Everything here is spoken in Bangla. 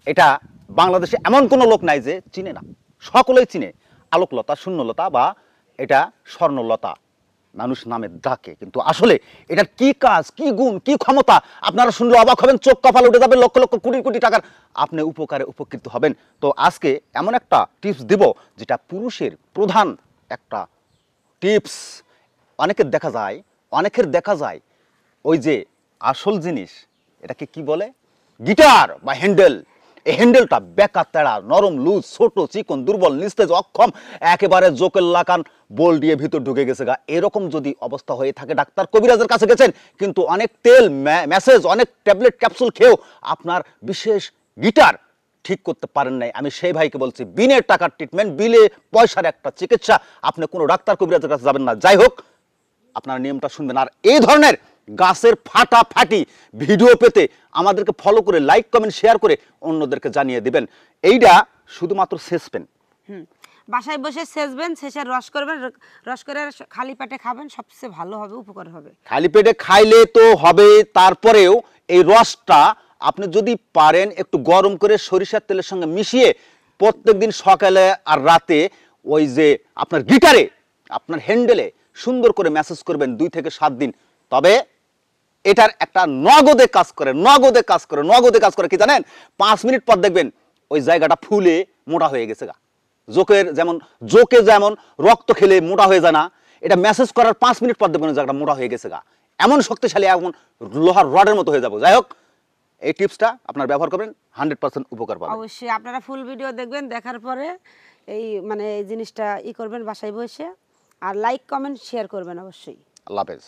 এটা বাংলাদেশে এমন কোনো লোক নাই যে চিনে না, সকলেই চিনে। আলোকলতা, শূন্যলতা বা এটা স্বর্ণলতা মানুষ নামে ডাকে, কিন্তু আসলে এটার কি কাজ, কি গুণ, কি ক্ষমতা আপনারা শুনলে অবাক হবেন, চোখ কপাল উঠে যাবে, লক্ষ লক্ষ কোটি কোটি টাকার আপনি উপকারে উপকৃত হবেন। তো আজকে এমন একটা টিপস দিব যেটা পুরুষের প্রধান একটা টিপস। অনেকের দেখা যায় ওই যে আসল জিনিস, এটাকে কি বলে, গিটার বা হ্যান্ডেল, এই হ্যান্ডেলটা বেকা তেড়া, নরম, লুজ, ছোট, চিকন, দুর্বল, নিস্তেজ, অক্ষম, একেবারে জোকের লাকান বোল দিয়ে ভিতর ঢুকে গেছে গা। এরকম যদি অবস্থা হয়ে থাকে, ডাক্তার কবিরাজের কাছে গেছেন, কিন্তু অনেক তেল মেসেজ, অনেক ট্যাবলেট ক্যাপসুল খেয়েও আপনার বিশেষ গিটার ঠিক করতে পারেন নাই, আমি সেই ভাইকে বলছি, বিনে টাকার ট্রিটমেন্ট, বিলে পয়সার একটা চিকিৎসা, আপনি কোনো ডাক্তার কবিরাজের কাছে যাবেন না। যাই হোক, আপনারা নিয়মটা শুনবেন। আর এই ধরনের গাছের ফাটাফাটি ভিডিও পেতে আমাদেরকে ফলো করে, লাইক, কমেন্ট, শেয়ার করে অন্যদেরকে জানিয়ে দিবেন। এইটা শুধুমাত্র সেচবেন, বাসায় বসে সেচবেন, শেষে রস করবেন, রস করে খালি পেটে খাবেন, সবচেয়ে ভালো হবে, উপকার হবে। খালি পেটে খাইলে তো হবে, তারপরেও এই রসটা আপনি যদি পারেন একটু গরম করে সরিষার তেলের সঙ্গে মিশিয়ে প্রত্যেকদিন সকালে আর রাতে ওই যে আপনার গিটারে, আপনার হ্যান্ডেলে সুন্দর করে মেসেজ করবেন 2 থেকে 7 দিন। তবে এটার একটা নগদে কাজ করে কি জানেন? 5 মিনিট পর দেখবেন ওই জায়গাটা ফুলে মোটা হয়ে গেছে গা। জোকে যেমন রক্ত খেলে মোটা হয়ে যায় না, এটা মেসেজ করার 5 মিনিট পর দেখবেন ওই জায়গাটা মোটা হয়ে গেছে গা। এমন শক্তিশালী, এমন লোহার রডের মতো হয়ে যাবো। যাই হোক, এই টিপসটা আপনার ব্যবহার করবেন, 100% উপকার পাবেন। অবশ্যই আপনারা ফুল ভিডিও দেখবেন, দেখার পরে এই এই জিনিসটা করবেন বাসায় বসে, আর লাইক, কমেন্ট, শেয়ার করবেন অবশ্যই। আল্লাহ হাফেজ।